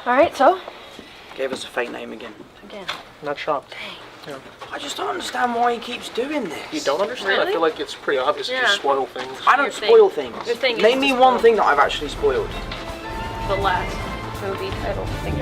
Alright, so? Gave us a fake name again. Again. Not shocked. Dang. Yeah. I just don't understand why he keeps doing this. You don't understand? Really? I feel like it's pretty obvious to just spoil things. I don't Your thing. spoil things. Your thing is Name to me spoil. one thing that I've actually spoiled. The last movie title thing.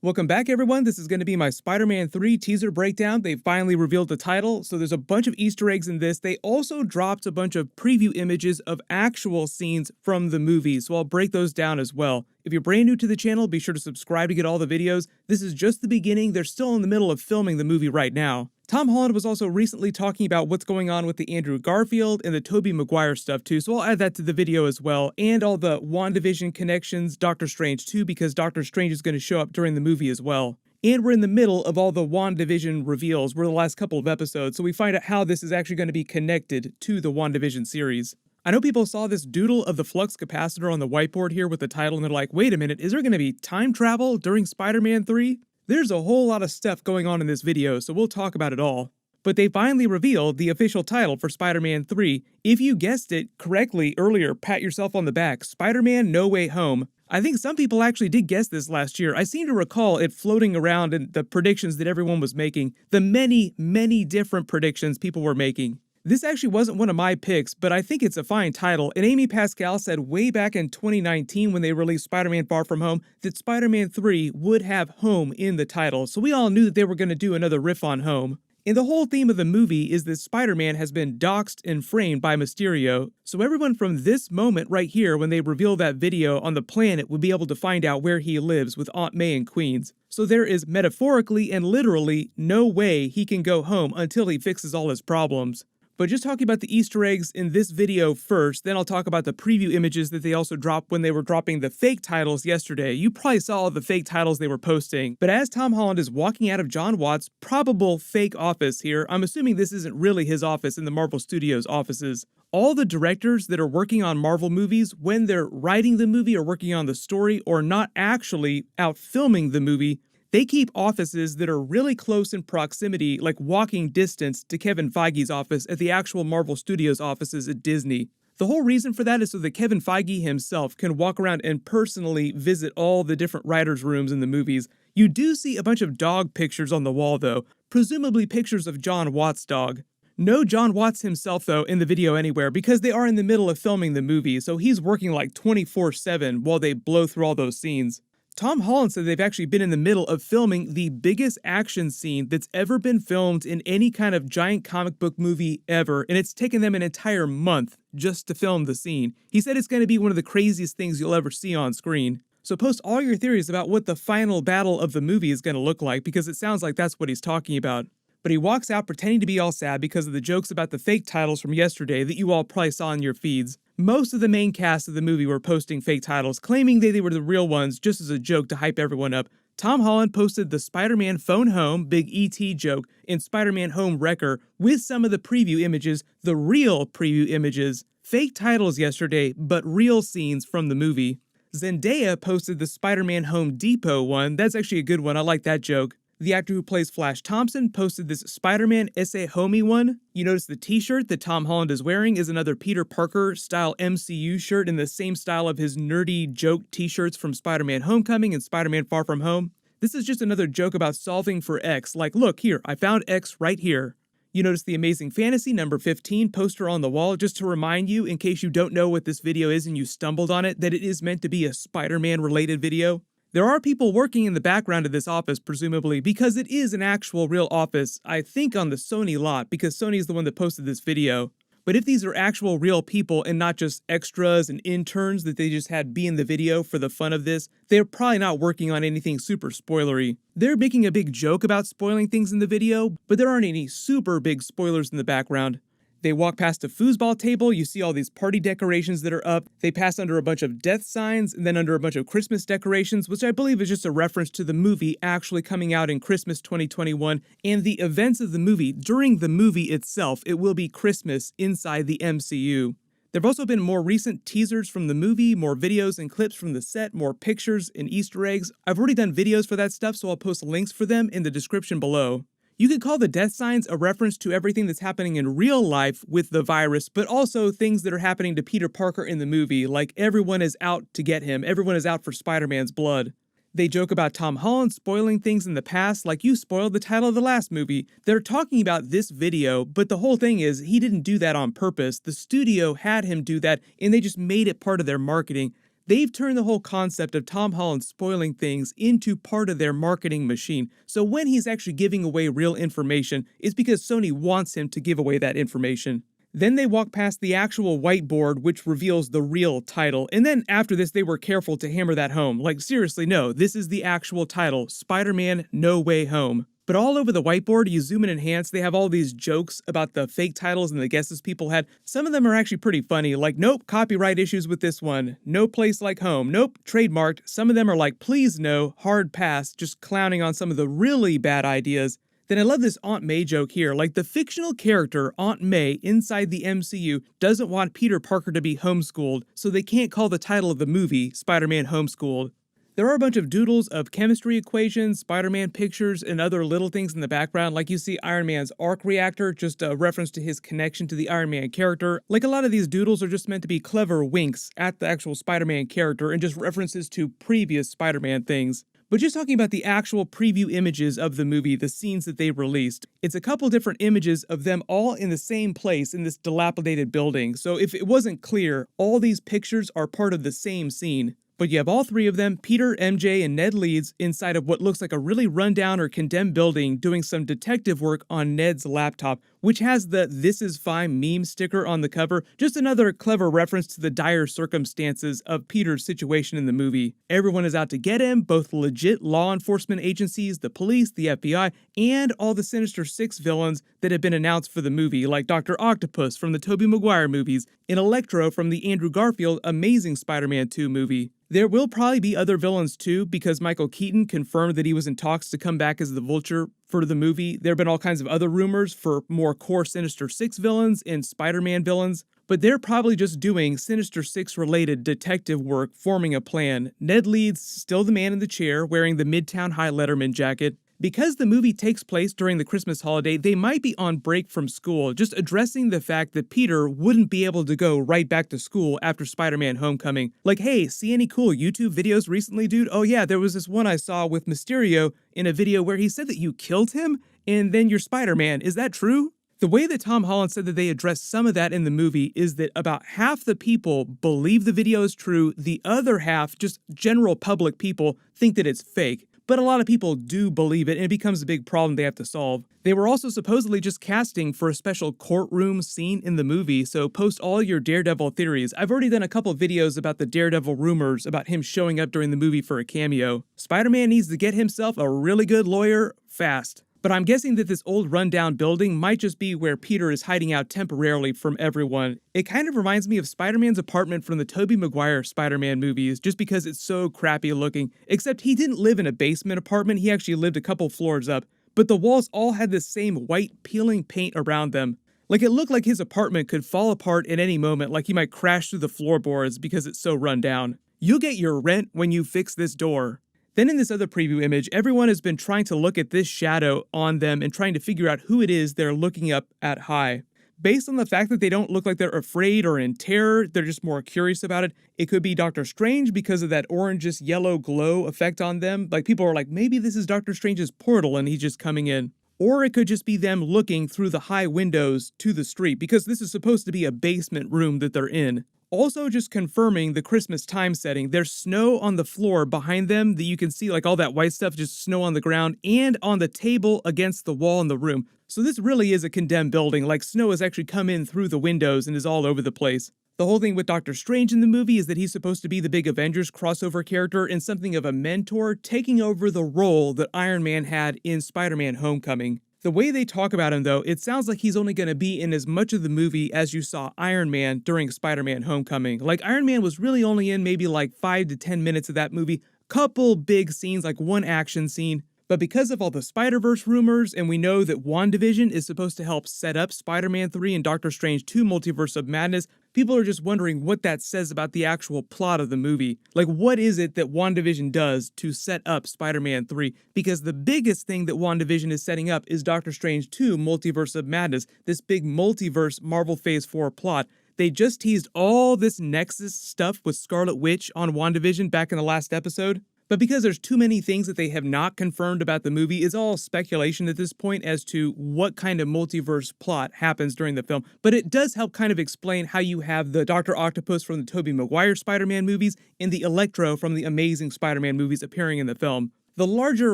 Welcome back, everyone. This is going to be my Spider-Man 3 teaser breakdown. They finally revealed the title, so there's a bunch of Easter eggs in this. They also dropped a bunch of preview images of actual scenes from the movie, so I'll break those down as well. If you're brand new to the channel, be sure to subscribe to get all the videos. This is just the beginning. They're still in the middle of filming the movie right now. Tom Holland was also recently talking about what's going on with the Andrew Garfield and the Tobey Maguire stuff too, so I'll add that to the video as well, and all the WandaVision connections, Doctor Strange too, because Doctor Strange is going to show up during the movie as well. And we're in the middle of all the WandaVision reveals. We're the last couple of episodes, so we find out how this is actually going to be connected to the WandaVision series. I know people saw this doodle of the flux capacitor on the whiteboard here with the title, and they're like, wait a minute, is there going to be time travel during Spider-Man 3? There's a whole lot of stuff going on in this video, so we'll talk about it all. But they finally revealed the official title for Spider-Man 3. If you guessed it correctly earlier, pat yourself on the back. Spider-Man No Way Home. I think some people actually did guess this last year. I seem to recall it floating around in the predictions that everyone was making. The many, many different predictions people were making. This actually wasn't one of my picks, but I think it's a fine title, and Amy Pascal said way back in 2019 when they released Spider-Man Far From Home that Spider-Man 3 would have home in the title, so we all knew that they were going to do another riff on home. And the whole theme of the movie is that Spider-Man has been doxxed and framed by Mysterio, so everyone from this moment right here when they reveal that video on the planet would be able to find out where he lives with Aunt May in Queens. So there is metaphorically and literally no way he can go home until he fixes all his problems. But just talking about the Easter eggs in this video first, then I'll talk about the preview images that they also dropped when they were dropping the fake titles yesterday. You probably saw all the fake titles they were posting. But as Tom Holland is walking out of Jon Watts' probable fake office here, I'm assuming this isn't really his office in the Marvel Studios offices. All the directors that are working on Marvel movies, when they're writing the movie or working on the story or not actually out filming the movie, they keep offices that are really close in proximity, like walking distance, to Kevin Feige's office at the actual Marvel Studios offices at Disney. The whole reason for that is so that Kevin Feige himself can walk around and personally visit all the different writers' rooms in the movies. You do see a bunch of dog pictures on the wall though, presumably pictures of Jon Watts' dog. No Jon Watts himself though in the video anywhere because they are in the middle of filming the movie, so he's working like 24/7 while they blow through all those scenes. Tom Holland said they've actually been in the middle of filming the biggest action scene that's ever been filmed in any kind of giant comic book movie ever, and it's taken them an entire month just to film the scene. He said it's going to be one of the craziest things you'll ever see on screen. So post all your theories about what the final battle of the movie is going to look like, because it sounds like that's what he's talking about. But he walks out pretending to be all sad because of the jokes about the fake titles from yesterday that you all probably saw in your feeds. Most of the main cast of the movie were posting fake titles, claiming they were the real ones just as a joke to hype everyone up. Tom Holland posted the Spider-Man Phone Home Big E.T. joke in Spider-Man Home Wrecker with some of the preview images, the real preview images. Fake titles yesterday, but real scenes from the movie. Zendaya posted the Spider-Man Home Depot one. That's actually a good one. I like that joke. The actor who plays Flash Thompson posted this Spider-Man Esse Homie one. You notice the t-shirt that Tom Holland is wearing is another Peter Parker style MCU shirt in the same style of his nerdy joke t-shirts from Spider-Man Homecoming and Spider-Man Far From Home. This is just another joke about solving for X, like look here, I found X right here. You notice the Amazing Fantasy number 15 poster on the wall just to remind you, in case you don't know what this video is and you stumbled on it, that it is meant to be a Spider-Man related video. There are people working in the background of this office, presumably, because it is an actual real office, I think on the Sony lot, because Sony is the one that posted this video. But if these are actual real people and not just extras and interns that they just had be in the video for the fun of this, they're probably not working on anything super spoilery. They're making a big joke about spoiling things in the video, but there aren't any super big spoilers in the background. They walk past a foosball table, you see all these party decorations that are up. They pass under a bunch of death signs and then under a bunch of Christmas decorations, which I believe is just a reference to the movie actually coming out in Christmas 2021 and the events of the movie. During the movie itself, it will be Christmas inside the MCU. There have also been more recent teasers from the movie, more videos and clips from the set, more pictures and Easter eggs. I've already done videos for that stuff, so I'll post links for them in the description below. You could call the death signs a reference to everything that's happening in real life with the virus, but also things that are happening to Peter Parker in the movie, like everyone is out to get him, everyone is out for Spider-Man's blood. They joke about Tom Holland spoiling things in the past, like you spoiled the title of the last movie. They're talking about this video, but the whole thing is he didn't do that on purpose. The studio had him do that, and they just made it part of their marketing. They've turned the whole concept of Tom Holland spoiling things into part of their marketing machine. So when he's actually giving away real information, it's because Sony wants him to give away that information. Then they walk past the actual whiteboard, which reveals the real title. And then after this, they were careful to hammer that home. Like, seriously, no, this is the actual title, Spider-Man No Way Home. But all over the whiteboard, you zoom and enhance, they have all these jokes about the fake titles and the guesses people had. Some of them are actually pretty funny, like, nope, copyright issues with this one. No place like home. Nope, trademarked. Some of them are like, please no, hard pass, just clowning on some of the really bad ideas. Then I love this Aunt May joke here, like the fictional character Aunt May inside the MCU doesn't want Peter Parker to be homeschooled, so they can't call the title of the movie Spider-Man Homeschooled. There are a bunch of doodles of chemistry equations, Spider-Man pictures, and other little things in the background, like you see Iron Man's arc reactor, just a reference to his connection to the Iron Man character. Like a lot of these doodles are just meant to be clever winks at the actual Spider-Man character and just references to previous Spider-Man things. But just talking about the actual preview images of the movie, the scenes that they released, it's a couple different images of them all in the same place in this dilapidated building. So if it wasn't clear, all these pictures are part of the same scene. But you have all three of them, Peter, MJ, and Ned Leeds, inside of what looks like a really rundown or condemned building doing some detective work on Ned's laptop, which has the "This is fine" meme sticker on the cover, just another clever reference to the dire circumstances of Peter's situation in the movie. Everyone is out to get him, both legit law enforcement agencies, the police, the FBI, and all the Sinister Six villains that have been announced for the movie, like Dr. Octopus from the Tobey Maguire movies, and Electro from the Andrew Garfield Amazing Spider-Man 2 movie. There will probably be other villains too, because Michael Keaton confirmed that he was in talks to come back as the Vulture for the movie. There have been all kinds of other rumors for more core Sinister Six villains and Spider-Man villains, but they're probably just doing Sinister Six related detective work, forming a plan. Ned Leeds, still the man in the chair, wearing the Midtown High Letterman jacket. Because the movie takes place during the Christmas holiday, they might be on break from school, just addressing the fact that Peter wouldn't be able to go right back to school after Spider-Man Homecoming. Like, hey, see any cool YouTube videos recently, dude? Oh yeah, there was this one I saw with Mysterio in a video where he said that you killed him, and then you're Spider-Man. Is that true? The way that Tom Holland said that they addressed some of that in the movie is that about half the people believe the video is true, the other half, just general public people, think that it's fake. But a lot of people do believe it, and it becomes a big problem they have to solve. They were also supposedly just casting for a special courtroom scene in the movie, so post all your Daredevil theories. I've already done a couple videos about the Daredevil rumors about him showing up during the movie for a cameo. Spider-Man needs to get himself a really good lawyer fast. But I'm guessing that this old rundown building might just be where Peter is hiding out temporarily from everyone. It kind of reminds me of Spider-Man's apartment from the Tobey Maguire Spider-Man movies, just because it's so crappy looking. Except he didn't live in a basement apartment, he actually lived a couple floors up. But the walls all had the same white peeling paint around them. Like it looked like his apartment could fall apart at any moment, like he might crash through the floorboards because it's so run down. You'll get your rent when you fix this door. Then in this other preview image, everyone has been trying to look at this shadow on them and trying to figure out who it is they're looking up at high. Based on the fact that they don't look like they're afraid or in terror, they're just more curious about it. It could be Doctor Strange because of that orangish yellow glow effect on them. Like people are like, maybe this is Doctor Strange's portal and he's just coming in. Or it could just be them looking through the high windows to the street because this is supposed to be a basement room that they're in. Also just confirming the Christmas time setting, there's snow on the floor behind them that you can see, like all that white stuff, just snow on the ground and on the table against the wall in the room. So this really is a condemned building, like snow has actually come in through the windows and is all over the place. The whole thing with Doctor Strange in the movie is that he's supposed to be the big Avengers crossover character and something of a mentor, taking over the role that Iron Man had in Spider-Man Homecoming. The way they talk about him, though, it sounds like he's only going to be in as much of the movie as you saw Iron Man during Spider-Man Homecoming. Like, Iron Man was really only in maybe like 5 to 10 minutes of that movie, couple big scenes, like one action scene. But because of all the Spider-Verse rumors, and we know that WandaVision is supposed to help set up Spider-Man 3 and Doctor Strange 2 Multiverse of Madness, people are just wondering what that says about the actual plot of the movie. Like, what is it that WandaVision does to set up Spider-Man 3? Because the biggest thing that WandaVision is setting up is Doctor Strange 2 Multiverse of Madness, this big multiverse Marvel Phase 4 plot. They just teased all this Nexus stuff with Scarlet Witch on WandaVision back in the last episode. But because there's too many things that they have not confirmed about the movie, it's all speculation at this point as to what kind of multiverse plot happens during the film. But it does help kind of explain how you have the Dr. Octopus from the Tobey Maguire Spider-Man movies and the Electro from the Amazing Spider-Man movies appearing in the film. The larger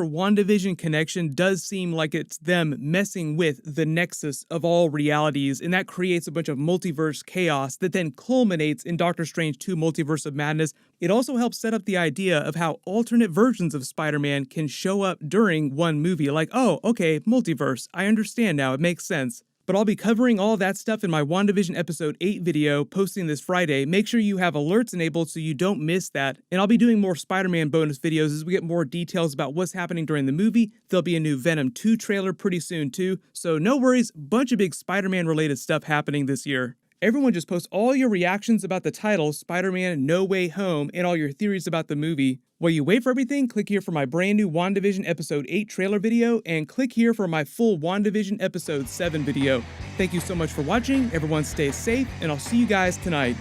WandaVision connection does seem like it's them messing with the nexus of all realities, and that creates a bunch of multiverse chaos that then culminates in Doctor Strange 2 Multiverse of Madness. It also helps set up the idea of how alternate versions of Spider-Man can show up during one movie. Like, oh, okay, multiverse. I understand now. It makes sense. But I'll be covering all that stuff in my WandaVision Episode 8 video posting this Friday. Make sure you have alerts enabled so you don't miss that. And I'll be doing more Spider-Man bonus videos as we get more details about what's happening during the movie. There'll be a new Venom 2 trailer pretty soon too. So no worries, bunch of big Spider-Man related stuff happening this year. Everyone just post all your reactions about the title, Spider-Man No Way Home, and all your theories about the movie. While you wait for everything, click here for my brand new WandaVision Episode 8 trailer video, and click here for my full WandaVision Episode 7 video. Thank you so much for watching, everyone stay safe, and I'll see you guys tonight.